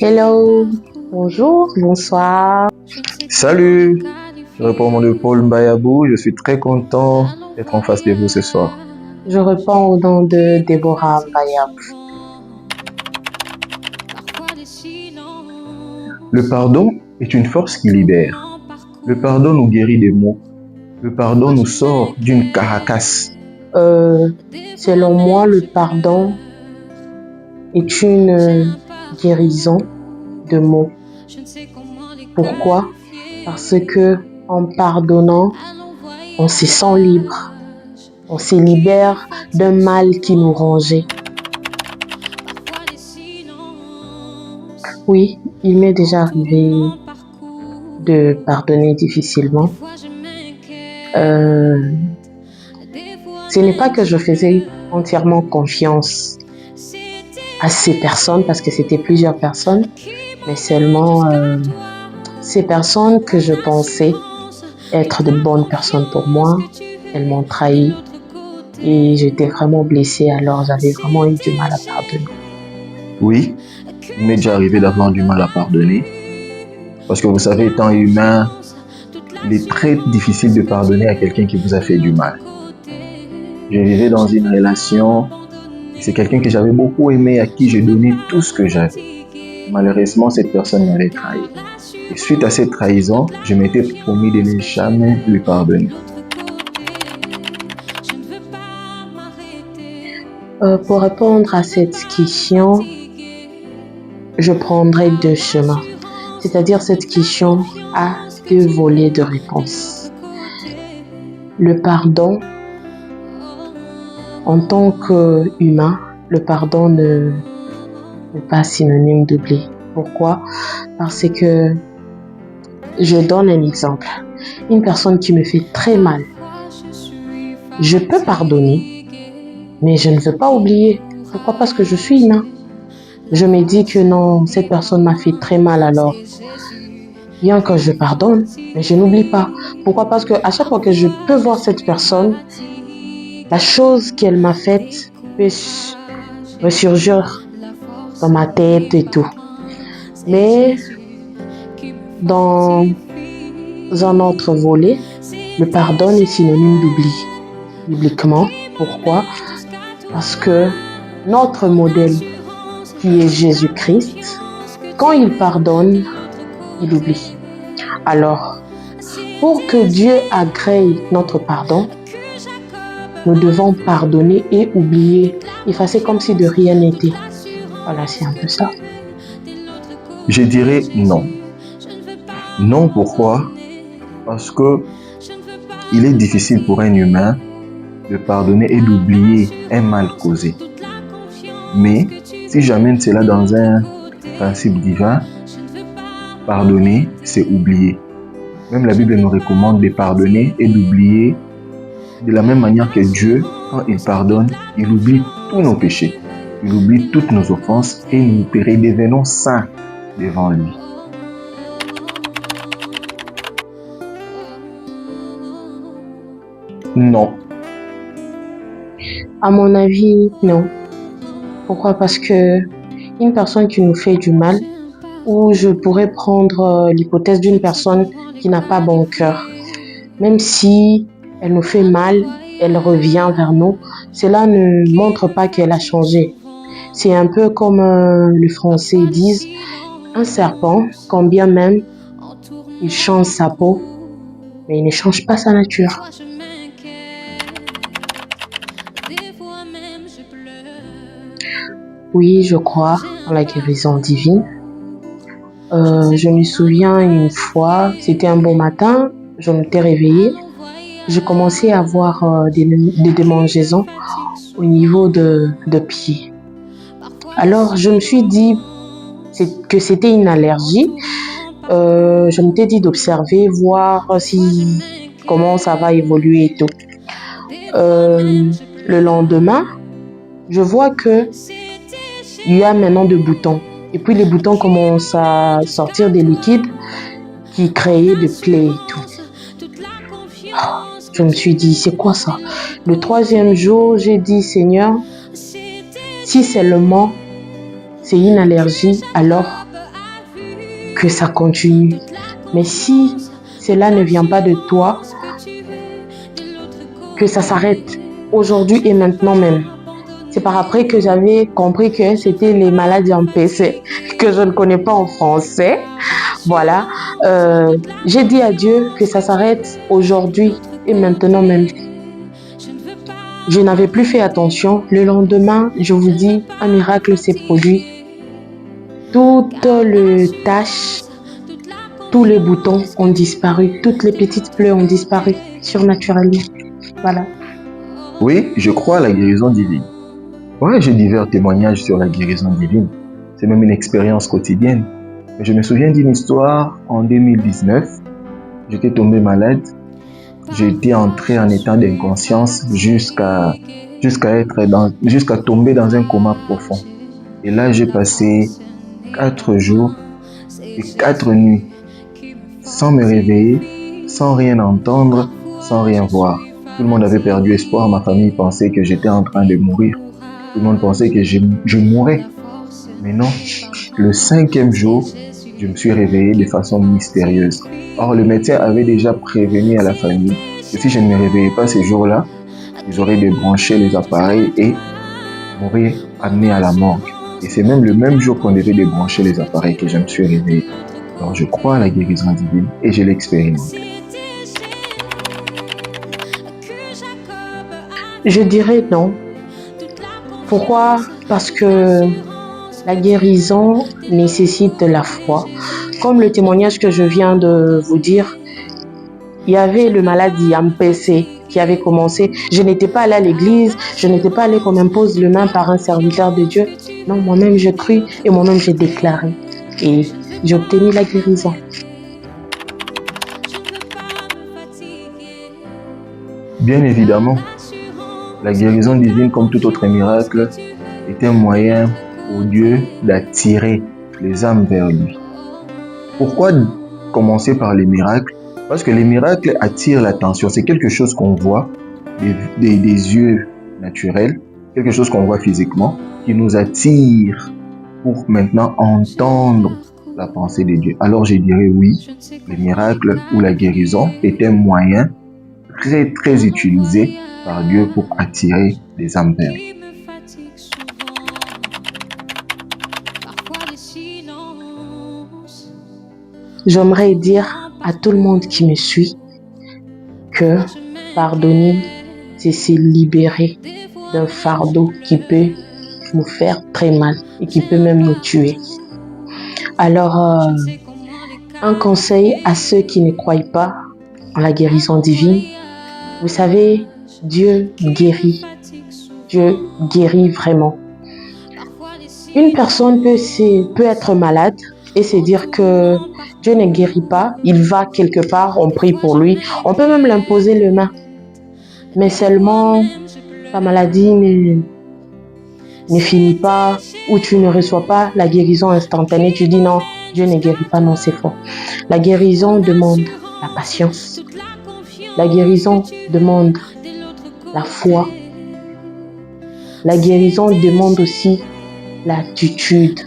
Hello, bonjour, bonsoir. Salut, je réponds au nom de Paul Mbayabou. Je suis très content d'être en face de vous ce soir. Je réponds au nom de Déborah Mbayab. Le pardon est une force qui libère. Le pardon nous guérit des maux. Le pardon nous sort d'une caracasse. Selon moi, le pardon est une guérison de maux. Pourquoi? Parce que en pardonnant, on se sent libre. On se libère d'un mal qui nous rongeait. Oui, il m'est déjà arrivé de pardonner difficilement. Ce n'est pas que je faisais entièrement confiance à ces personnes, parce que c'était plusieurs personnes, mais seulement ces personnes que je pensais être de bonnes personnes pour moi, elles m'ont trahi et j'étais vraiment blessée, alors j'avais vraiment eu du mal à pardonner. Oui, il m'est déjà arrivé d'avoir du mal à pardonner. Parce que vous savez, étant humain, il est très difficile de pardonner à quelqu'un qui vous a fait du mal. Je vivais dans une relation, c'est quelqu'un que j'avais beaucoup aimé, à qui j'ai donné tout ce que j'avais. Malheureusement, cette personne m'avait trahi. Et suite à cette trahison, je m'étais promis de ne jamais lui pardonner. Pour répondre à cette question, je prendrai deux chemins. C'est-à-dire cette question a deux volets de réponse. Le pardon, en tant qu'humain, le pardon n'est pas synonyme d'oubli. Pourquoi? Parce que je donne un exemple. Une personne qui me fait très mal, je peux pardonner, mais je ne veux pas oublier. Pourquoi? Parce que je suis humain. Je me dis que non, cette personne m'a fait très mal, alors bien que je pardonne, mais je n'oublie pas. Pourquoi? Parce que à chaque fois que je peux voir cette personne, la chose qu'elle m'a faite peut ressurgir dans ma tête et tout. Mais dans un autre volet, le pardon est synonyme d'oubli. Bibliquement, pourquoi? Parce que notre modèle, qui est Jésus-Christ, quand il pardonne, il oublie. Alors, pour que Dieu agrée notre pardon, nous devons pardonner et oublier, effacer comme si de rien n'était. Voilà, c'est un peu ça. Je dirais non. Non, pourquoi? Parce que il est difficile pour un humain de pardonner et d'oublier un mal causé. Mais si j'amène cela dans un principe divin, pardonner, c'est oublier. Même la Bible nous recommande de pardonner et d'oublier de la même manière que Dieu, quand il pardonne, il oublie tous nos péchés. Il oublie toutes nos offenses et nous redevenons saints devant lui. Non. À mon avis, non. Pourquoi? Parce que une personne qui nous fait du mal, ou je pourrais prendre l'hypothèse d'une personne qui n'a pas bon cœur, même si elle nous fait mal, elle revient vers nous, cela ne montre pas qu'elle a changé. C'est un peu comme les Français disent, un serpent, quand bien même il change sa peau, mais il ne change pas sa nature. Oui, je crois en la guérison divine. Je me souviens une fois, c'était un beau matin, je m'étais réveillée, je commençais à avoir des démangeaisons au niveau de pied. Alors je me suis dit que c'était une allergie. Je m'étais dit d'observer, voir comment ça va évoluer et tout. Le lendemain, je vois que il y a maintenant des boutons. Et puis les boutons commencent à sortir des liquides qui créaient des plaies et tout. Je me suis dit, c'est quoi ça? Le troisième jour, j'ai dit, Seigneur, si seulement c'est une allergie, alors que ça continue. Mais si cela ne vient pas de toi, que ça s'arrête aujourd'hui et maintenant même. C'est par après que j'avais compris que c'était les maladies en PC, que je ne connais pas en français. Voilà. J'ai dit à Dieu que ça s'arrête aujourd'hui et maintenant même. Je n'avais plus fait attention. Le lendemain, je vous dis, un miracle s'est produit. Toutes les taches, tous les boutons ont disparu. Toutes les petites plaies ont disparu surnaturellement. Voilà. Oui, je crois à la guérison divine. Ouais, j'ai divers témoignages sur la guérison divine. C'est même une expérience quotidienne. Je me souviens d'une histoire en 2019. J'étais tombé malade. J'ai été entré en état d'inconscience jusqu'à tomber dans un coma profond. Et là, j'ai passé 4 jours et 4 nuits sans me réveiller, sans rien entendre, sans rien voir. Tout le monde avait perdu espoir. Ma famille pensait que j'étais en train de mourir. Tout le monde pensait que je mourrais. Mais non, le 5e jour, je me suis réveillé de façon mystérieuse. Or, le médecin avait déjà prévenu à la famille que si je ne me réveillais pas ces jours-là, ils auraient débranché les appareils et m'auraient amené à la morgue. Et c'est même le même jour qu'on devait débrancher les appareils que je me suis réveillé. Alors, je crois à la guérison divine et je l'expérimente. Je dirais non. Pourquoi? Parce que la guérison nécessite la foi. Comme le témoignage que je viens de vous dire, il y avait le maladie MPC qui avait commencé. Je n'étais pas allée à l'église, je n'étais pas allée qu'on impose le main par un serviteur de Dieu. Non, moi-même j'ai cru et moi-même j'ai déclaré. Et j'ai obtenu la guérison. Bien évidemment, la guérison divine, comme tout autre miracle, est un moyen pour Dieu d'attirer les âmes vers lui. Pourquoi commencer par les miracles? Parce que les miracles attirent l'attention. C'est quelque chose qu'on voit des yeux naturels, quelque chose qu'on voit physiquement, qui nous attire pour maintenant entendre la pensée de Dieu. Alors je dirais oui, les miracles ou la guérison est un moyen très très utilisé par Dieu pour attirer les âmes vers lui. J'aimerais dire à tout le monde qui me suit que pardonner, c'est se libérer d'un fardeau qui peut nous faire très mal et qui peut même nous tuer. Alors, un conseil à ceux qui ne croient pas en la guérison divine, vous savez, Dieu guérit. Dieu guérit vraiment. Une personne peut être malade et se dire que Dieu ne guérit pas, il va quelque part, on prie pour lui, on peut même l'imposer les mains. Mais seulement, ta maladie ne finit pas ou tu ne reçois pas la guérison instantanée. Tu dis non, Dieu ne guérit pas, non, c'est faux. La guérison demande la patience. La guérison demande la foi. La guérison demande aussi l'attitude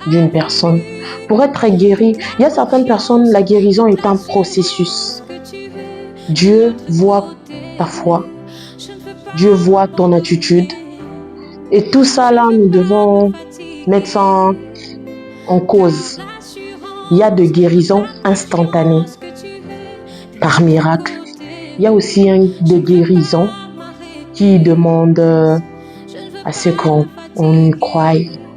d'une personne. Pour être guéri, il y a certaines personnes, la guérison est un processus. Dieu voit ta foi. Dieu voit ton attitude. Et tout ça là, nous devons mettre ça en cause. Il y a de guérisons instantanées par miracle. Il y a aussi des guérisons qui demandent à ce qu'on y croie.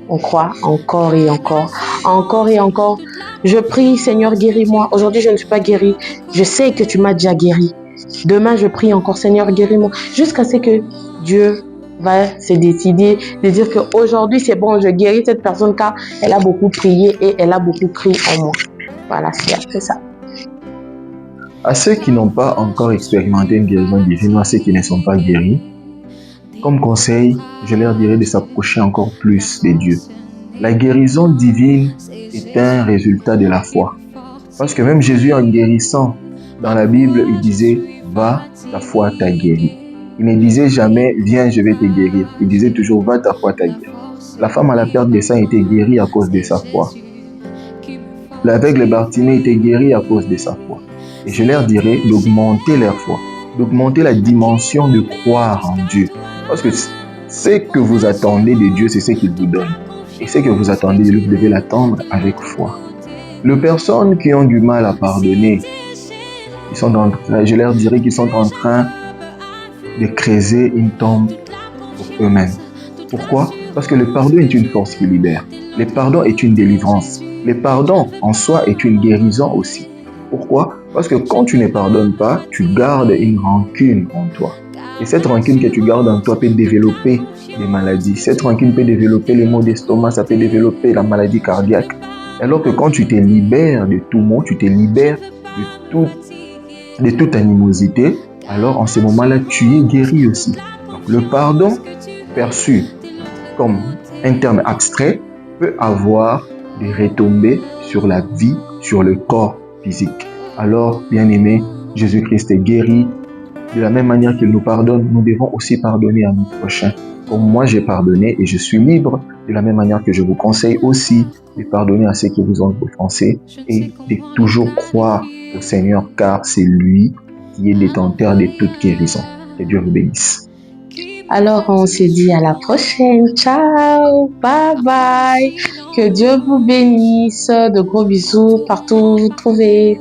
On croit encore et encore. Encore et encore. Je prie, Seigneur, guéris-moi. Aujourd'hui, je ne suis pas guérie. Je sais que tu m'as déjà guéri. Demain, je prie encore, Seigneur, guéris-moi. Jusqu'à ce que Dieu va se décider de dire qu'aujourd'hui, c'est bon, je guéris cette personne car elle a beaucoup prié et elle a beaucoup crié en moi. Voilà, c'est ça. À ceux qui n'ont pas encore expérimenté une guérison divine, ou à ceux qui ne sont pas guéris, comme conseil, je leur dirais de s'approcher encore plus de Dieu. La guérison divine est un résultat de la foi. Parce que même Jésus, en guérissant, dans la Bible, il disait « Va, ta foi t'a guéri ». Il ne disait jamais « Viens, je vais te guérir ». Il disait toujours « Va, ta foi t'a guéri ». La femme à la perte de sang était guérie à cause de sa foi. l'aveugle Bartimée était guéri à cause de sa foi. Et je leur dirais d'augmenter leur foi, d'augmenter la dimension de croire en Dieu. Parce que ce que vous attendez de Dieu, c'est ce qu'il vous donne. Et ce que vous attendez de lui, vous devez l'attendre avec foi. Les personnes qui ont du mal à pardonner, je leur dirais qu'ils sont en train de creuser une tombe pour eux-mêmes. Pourquoi? Parce que le pardon est une force qui libère. Le pardon est une délivrance. Le pardon en soi est une guérison aussi. Pourquoi? Parce que quand tu ne pardonnes pas, tu gardes une rancune en toi. Et cette rancune que tu gardes en toi peut développer des maladies. Cette rancune peut développer les maux d'estomac, ça peut développer la maladie cardiaque. Alors que quand tu te libères de tout mot, tu te libères de toute animosité, alors en ce moment-là, tu es guéri aussi. Donc, le pardon perçu comme un terme abstrait peut avoir des retombées sur la vie, sur le corps physique. Alors, bien-aimé, Jésus-Christ est guéri. De la même manière qu'il nous pardonne, nous devons aussi pardonner à nos prochains. Comme moi, j'ai pardonné et je suis libre, de la même manière que je vous conseille aussi de pardonner à ceux qui vous ont offensé et de toujours croire au Seigneur, car c'est lui qui est détenteur de toute guérison. Que Dieu vous bénisse. Alors, on se dit à la prochaine. Ciao, bye bye. Que Dieu vous bénisse. De gros bisous partout où vous trouvez.